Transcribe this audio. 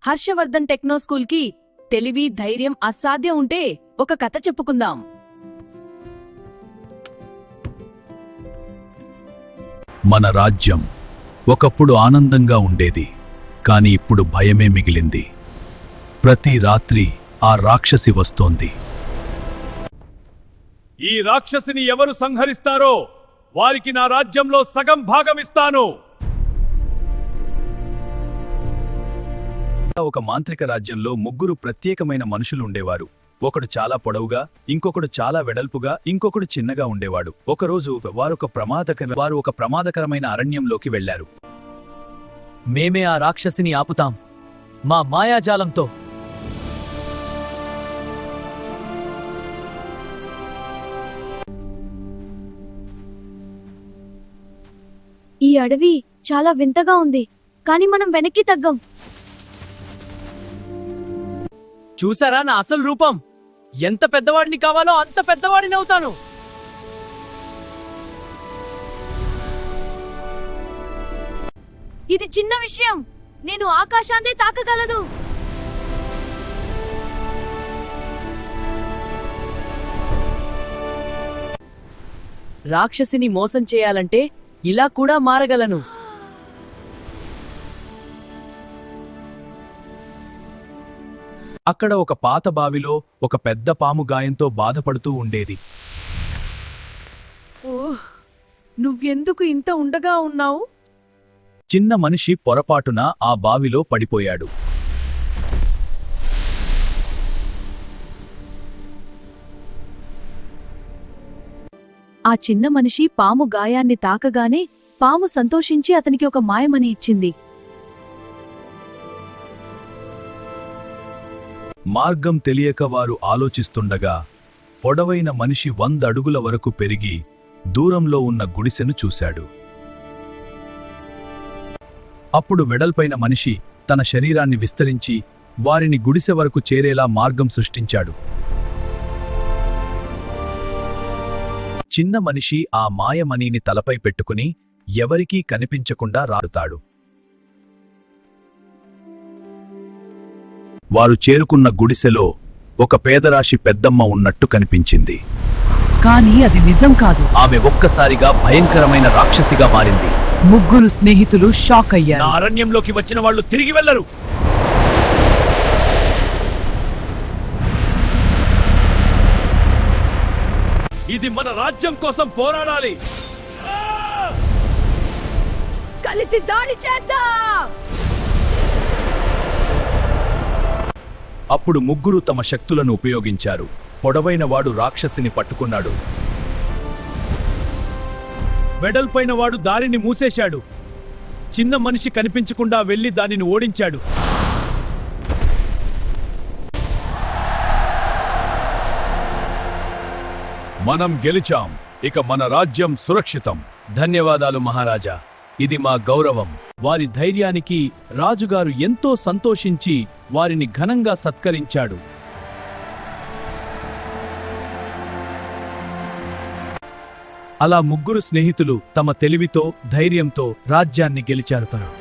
Harshavardhan techno స్కూల్కి తెలివి ధైర్యం అసాధ్యం ఉంటే ఒక కథ చెప్పుకుందాం. మన రాజ్యం ఒకప్పుడు ఆనందంగా ఉండేది, కాని ఇప్పుడు భయమే మిగిలింది. ప్రతి రాత్రి ఆ రాక్షసి వస్తోంది. ఈ రాక్షసిని ఎవరు సంహరిస్తారో వారికి నా రాజ్యంలో సగం భాగమిస్తాను. ఒక మాంత్రిక రాజ్యంలో ముగ్గురు ప్రత్యేకమైన మనుషులుండేవారు. ఒకడు చాలా పొడవుగా, ఇంకొకడు చాలా వెడల్పుగా, ఇంకొకడు చిన్నగా ఉండేవాడు. ఒకరోజు వారు ఒక ప్రమాదకరమైన అరణ్యంలోకి వెళ్లారు. మేమే ఆ రాక్షసిని ఆపుతాం మా మాయాజాలంతో. ఈ అడవి చాలా వింతగా ఉంది, కానీ మనం వెనక్కి తగ్గం. చూసారా నా అసలు రూపం? ఎంత పెద్దవాడిని కావాలో అంత పెద్దవాడిని అవుతాను. ఇది చిన్న విషయం, నేను ఆకాశాన్నే తాకగలను. రాక్షసిని మోసం చేయాలంటే ఇలా కూడా మారగలను. అక్కడ ఒక పాత బావిలో ఒక పెద్ద పాము గాయంతో బాధపడుతూ ఉండేది. నువ్వెందుకు ఇంత ఉండగా ఉన్నావు? చిన్న మనిషి పొరపాటున ఆ బావిలో పడిపోయాడు. ఆ చిన్న మనిషి పాము గాయాన్ని తాకగానే పాము సంతోషించి అతనికి ఒక మాయమని ఇచ్చింది. మార్గం తెలియక వారు ఆలోచిస్తుండగా పొడవైన మనిషి 100 అడుగుల వరకు పెరిగి దూరంలో ఉన్న గుడిసెను చూశాడు. అప్పుడు వెడల్పైన మనిషి తన శరీరాన్ని విస్తరించి వారిని గుడిసె వరకు చేరేలా మార్గం సృష్టించాడు. చిన్న మనిషి ఆ మాయమణిని తలపై పెట్టుకుని ఎవరికీ కనిపించకుండా రాడుతాడు. వారు చేరుకున్న గుడిసెలో ఒక పేదరాశి పెద్దమ్మ ఉన్నట్టు కనిపించింది. కానీ అది నిజం కాదు. ఆమె ఒక్కసారిగా భయంకరమైన రాక్షసిగా మారింది. ముగ్గురు స్నేహితులు షాక్ నా అయ్యారు. అరణ్యంలోకి వచ్చిన వాళ్ళు తిరిగి వెళ్లరు. ఇది మన రాజ్యం కోసం పోరాడాలి. కలిసి దాడి చేద్దాం. అప్పుడు ముగ్గురు తమ శక్తులను ఉపయోగించారు. పొడవైన వాడు రాక్షసిని పట్టుకున్నాడు. వెడల్పైన వాడు దారిని మూసేశాడు. చిన్న మనిషి కనిపించకుండా వెళ్లి దానిని ఓడించాడు. మనం గెలిచాం. ఇక మన రాజ్యం సురక్షితం. ధన్యవాదాలు మహారాజా, ఇది మా గౌరవం. వారి ధైర్యానికి రాజుగారు ఎంతో సంతోషించి వారిని ఘనంగా సత్కరించాడు. అలా ముగ్గురు స్నేహితులు తమ తెలివితో ధైర్యంతో రాజ్యాన్ని గెలిచారు.